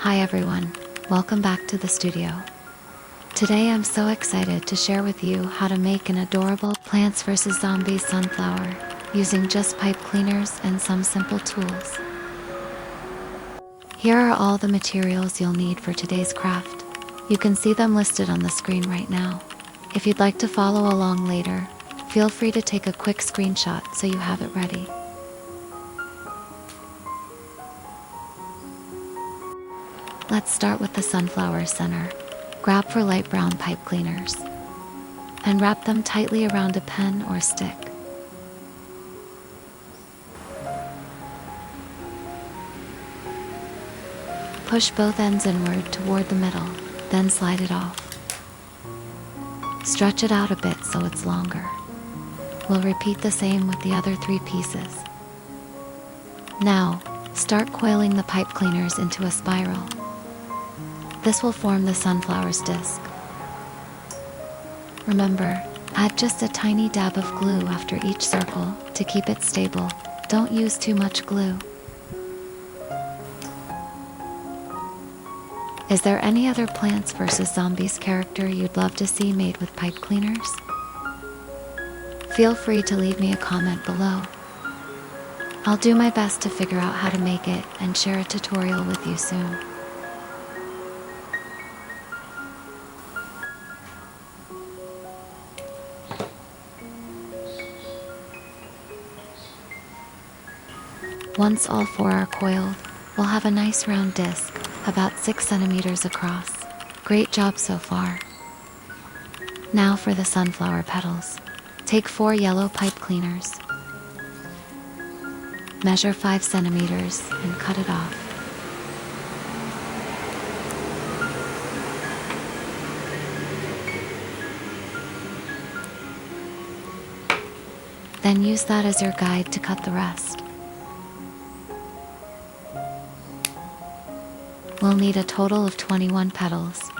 Hi everyone, welcome back to the studio. Today I'm so excited to share with you how to make an adorable Plants vs. Zombies sunflower using just pipe cleaners and some simple tools. Here are all the materials you'll need for today's craft. You can see them listed on the screen right now. If you'd like to follow along later, feel free to take a quick screenshot so you have it ready. Let's start with the sunflower center. Grab for light brown pipe cleaners and wrap them tightly around a pen or stick. Push both ends inward toward the middle, then slide it off. Stretch it out a bit so it's longer. We'll repeat the same with the other 3 pieces. Now, start coiling the pipe cleaners into a spiral. This will form the sunflower's disc. Remember, add just a tiny dab of glue after each circle to keep it stable. Don't use too much glue. Is there any other Plants vs. Zombies character you'd love to see made with pipe cleaners? Feel free to leave me a comment below. I'll do my best to figure out how to make it and share a tutorial with you soon. Once all 4 are coiled, we'll have a nice round disc, about 6 centimeters across. Great job so far. Now for the sunflower petals. Take 4 yellow pipe cleaners. Measure 5 centimeters and cut it off. Then use that as your guide to cut the rest. We'll need a total of 21 petals.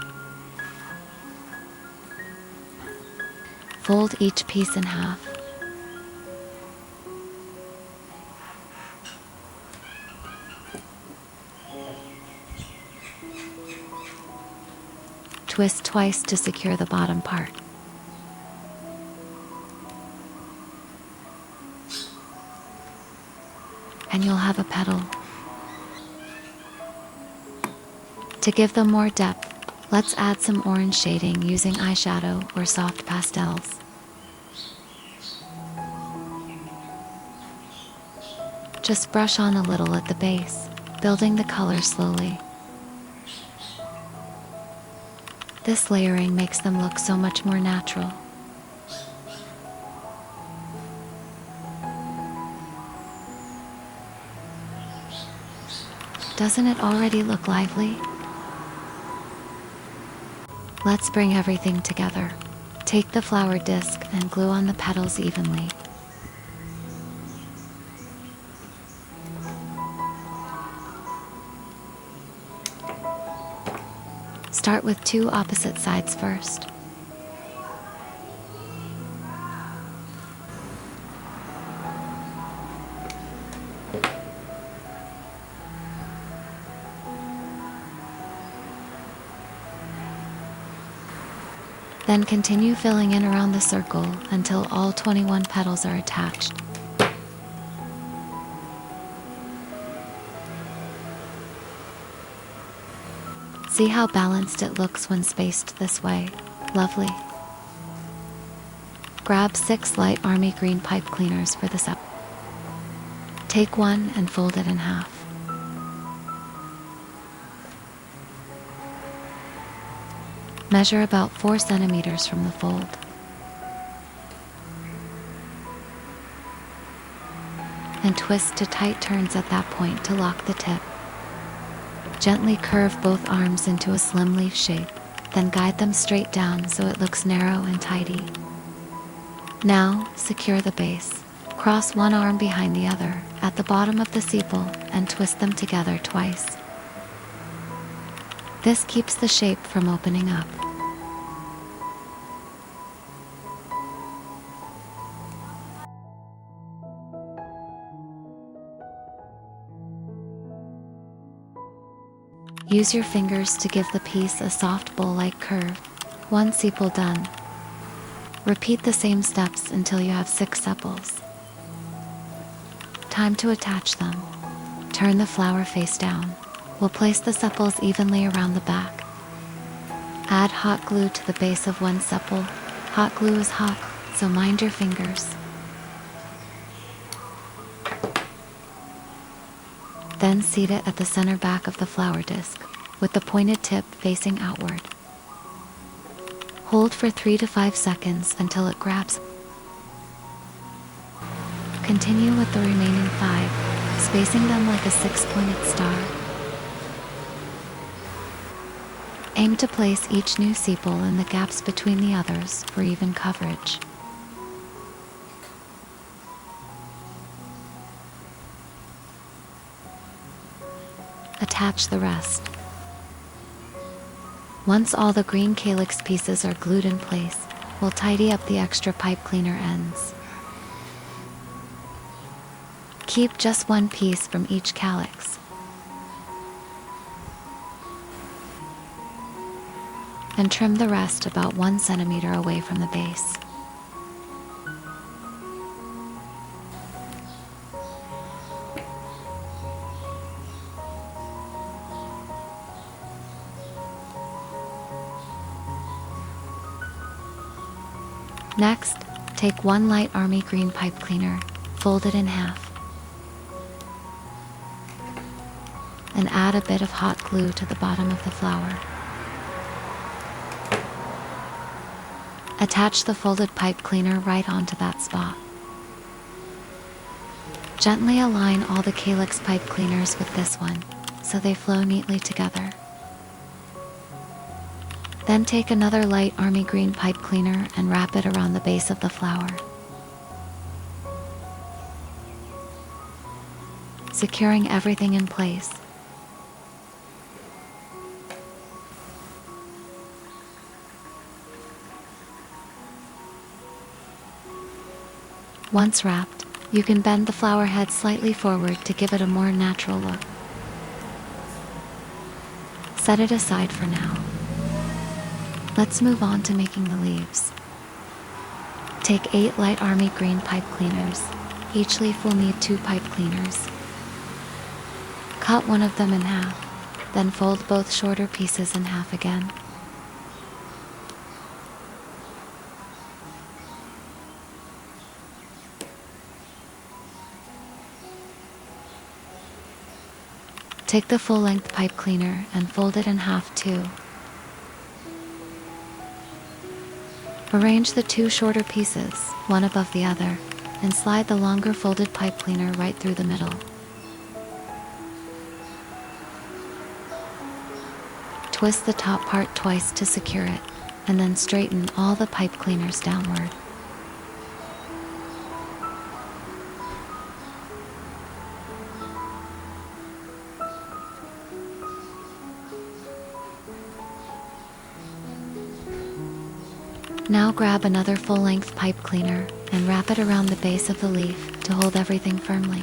Fold each piece in half. Twist twice to secure the bottom part. And you'll have a petal. To give them more depth, let's add some orange shading using eyeshadow or soft pastels. Just brush on a little at the base, building the color slowly. This layering makes them look so much more natural. Doesn't it already look lively? Let's bring everything together. Take the flower disc and glue on the petals evenly. Start with 2 opposite sides first. Then continue filling in around the circle until all 21 petals are attached. See how balanced it looks when spaced this way? Lovely. Grab 6 light army green pipe cleaners for the Sepals. Take one and fold it in half. Measure about 4 centimeters from the fold. And twist to tight turns at that point to lock the tip. Gently curve both arms into a slim leaf shape, then guide them straight down so it looks narrow and tidy. Now, secure the base. Cross one arm behind the other at the bottom of the sepal and twist them together twice. This keeps the shape from opening up. Use your fingers to give the piece a soft bowl-like curve. 1 sepal done. Repeat the same steps until you have 6 sepals. Time to attach them. Turn the flower face down. We'll place the sepals evenly around the back. Add hot glue to the base of 1 sepal. Hot glue is hot, so mind your fingers. Then seat it at the center back of the flower disc, with the pointed tip facing outward. Hold for 3 to 5 seconds until it grabs. Continue with the remaining 5, spacing them like a 6-pointed star. Aim to place each new sepal in the gaps between the others for even coverage. Attach the rest. Once all the green calyx pieces are glued in place, we'll tidy up the extra pipe cleaner ends. Keep just 1 piece from each calyx. And trim the rest about 1 centimeter away from the base. Next, take 1 light army green pipe cleaner, fold it in half, and add a bit of hot glue to the bottom of the flower. Attach the folded pipe cleaner right onto that spot. Gently align all the calyx pipe cleaners with this one, so they flow neatly together. Then take another light army green pipe cleaner and wrap it around the base of the flower, securing everything in place. Once wrapped, you can bend the flower head slightly forward to give it a more natural look. Set it aside for now. Let's move on to making the leaves. Take 8 light army green pipe cleaners. Each leaf will need 2 pipe cleaners. Cut one of them in half, then fold both shorter pieces in half again. Take the full-length pipe cleaner and fold it in half too. Arrange the 2 shorter pieces, one above the other, and slide the longer folded pipe cleaner right through the middle. Twist the top part twice to secure it, and then straighten all the pipe cleaners downward. Now grab another full-length pipe cleaner and wrap it around the base of the leaf to hold everything firmly.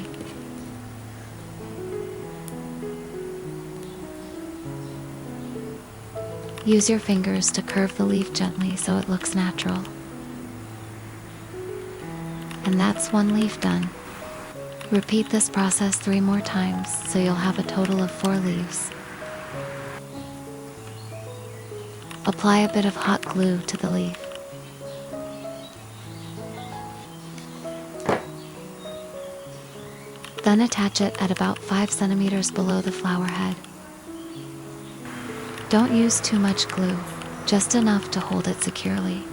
Use your fingers to curve the leaf gently so it looks natural. And that's 1 leaf done. Repeat this process 3 more times so you'll have a total of 4 leaves. Apply a bit of hot glue to the leaf. Then attach it at about 5 centimeters below the flower head. Don't use too much glue, just enough to hold it securely.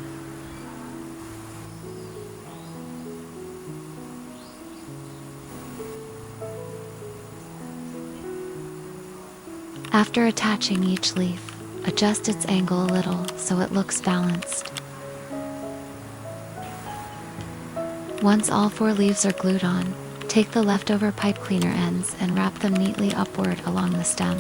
After attaching each leaf, adjust its angle a little so it looks balanced. Once all 4 leaves are glued on, take the leftover pipe cleaner ends and wrap them neatly upward along the stem.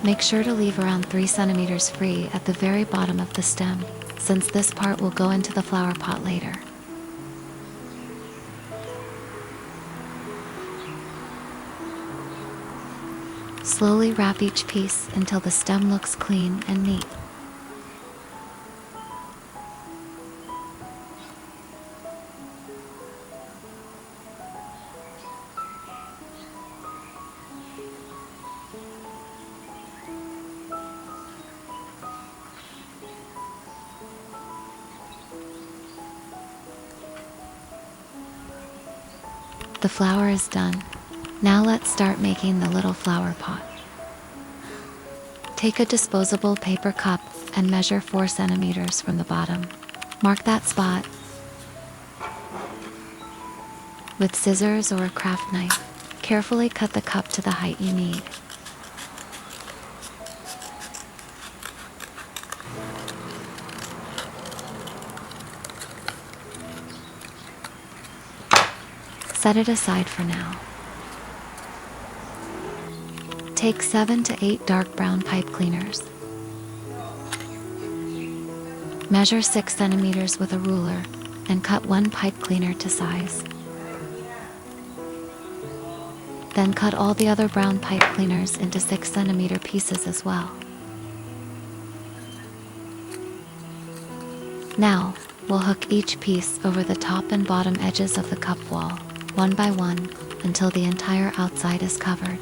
Make sure to leave around 3 centimeters free at the very bottom of the stem, since this part will go into the flower pot later. Slowly wrap each piece until the stem looks clean and neat. The flower is done. Now let's start making the little flower pot. Take a disposable paper cup and measure 4 centimeters from the bottom. Mark that spot. With scissors or a craft knife, carefully cut the cup to the height you need. Set it aside for now. Take 7 to 8 dark brown pipe cleaners. Measure 6 centimeters with a ruler and cut 1 pipe cleaner to size. Then cut all the other brown pipe cleaners into 6 centimeter pieces as well. Now, we'll hook each piece over the top and bottom edges of the cup wall, one by one, until the entire outside is covered.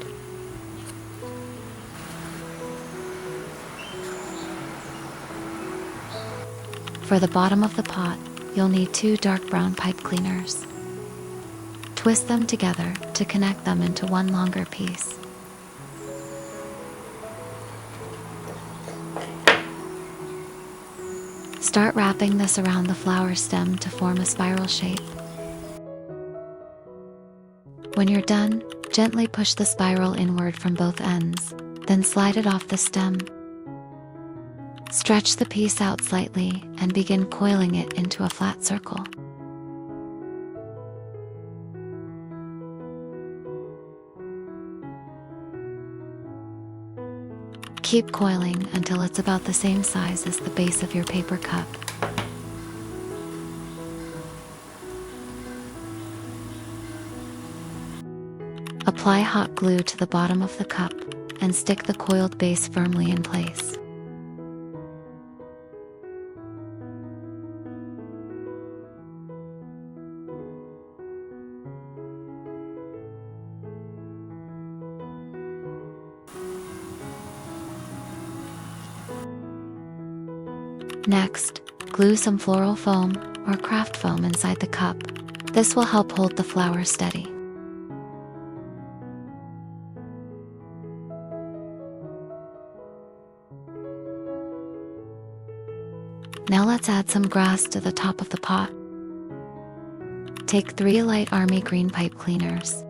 For the bottom of the pot, you'll need 2 dark brown pipe cleaners. Twist them together to connect them into one longer piece. Start wrapping this around the flower stem to form a spiral shape. When you're done, gently push the spiral inward from both ends, then slide it off the stem. Stretch the piece out slightly and begin coiling it into a flat circle. Keep coiling until it's about the same size as the base of your paper cup. Apply hot glue to the bottom of the cup and stick the coiled base firmly in place. Next, glue some floral foam or craft foam inside the cup. This will help hold the flower steady. Now let's add some grass to the top of the pot. Take 3 light army green pipe cleaners.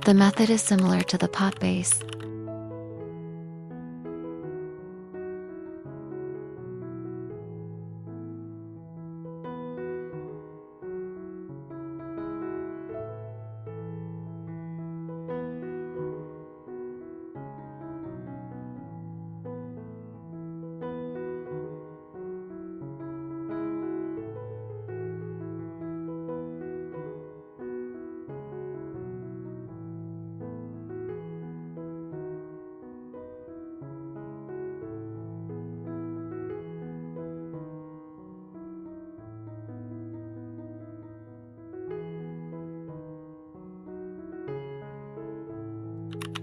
The method is similar to the pot base.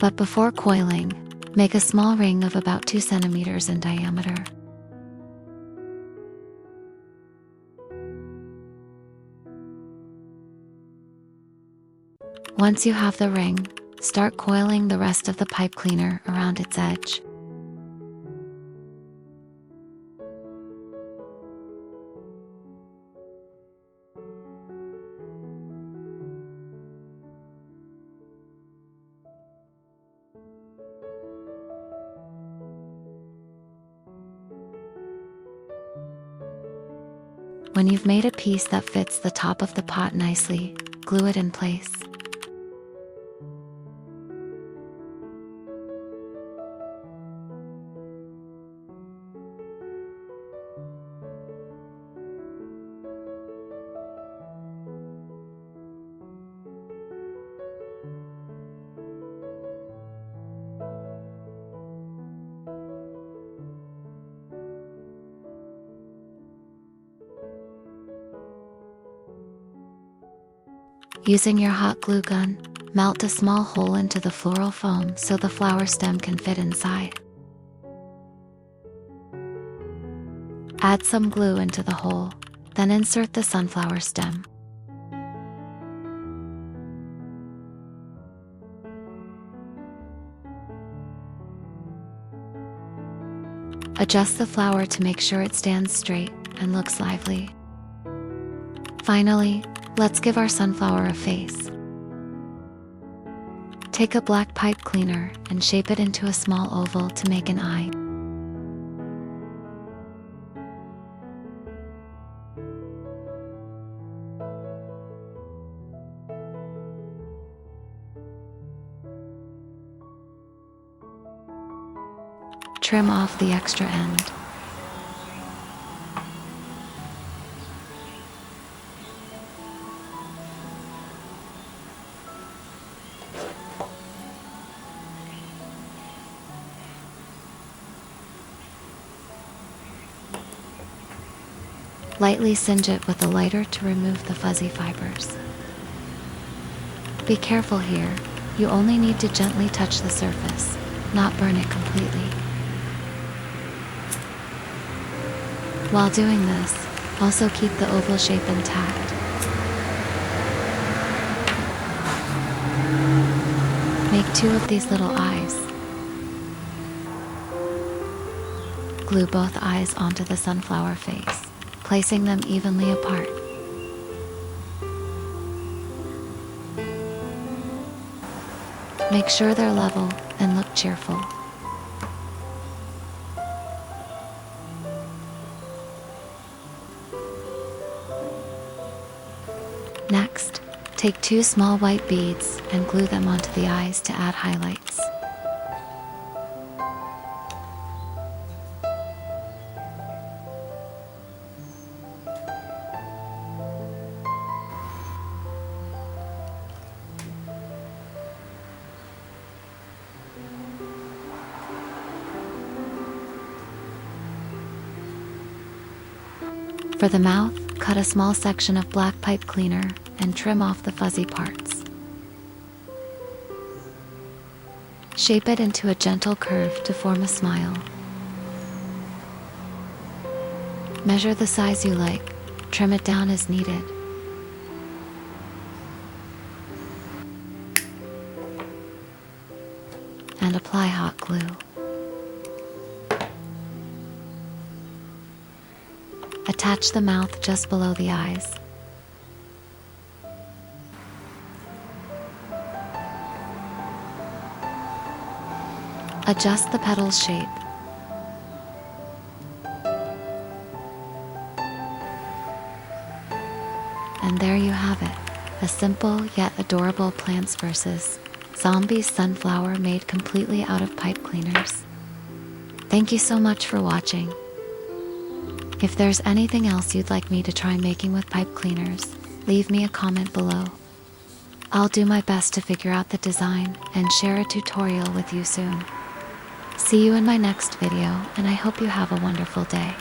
But before coiling, make a small ring of about 2 centimeters in diameter. Once you have the ring, start coiling the rest of the pipe cleaner around its edge. When you've made a piece that fits the top of the pot nicely, glue it in place. Using your hot glue gun, melt a small hole into the floral foam so the flower stem can fit inside. Add some glue into the hole, then insert the sunflower stem. Adjust the flower to make sure it stands straight and looks lively. Finally, let's give our sunflower a face. Take a black pipe cleaner and shape it into a small oval to make an eye. Trim off the extra end. Lightly singe it with a lighter to remove the fuzzy fibers. Be careful here, you only need to gently touch the surface, not burn it completely. While doing this, also keep the oval shape intact. Make 2 of these little eyes. Glue both eyes onto the sunflower face, placing them evenly apart. Make sure they're level and look cheerful. Next, take 2 small white beads and glue them onto the eyes to add highlights. For the mouth, cut a small section of black pipe cleaner and trim off the fuzzy parts. Shape it into a gentle curve to form a smile. Measure the size you like, trim it down as needed. And apply hot glue. Attach the mouth just below the eyes. Adjust the petal's shape. And there you have it, a simple yet adorable plants versus zombies sunflower made completely out of pipe cleaners. Thank you so much for watching. If there's anything else you'd like me to try making with pipe cleaners, leave me a comment below. I'll do my best to figure out the design and share a tutorial with you soon. See you in my next video, and I hope you have a wonderful day.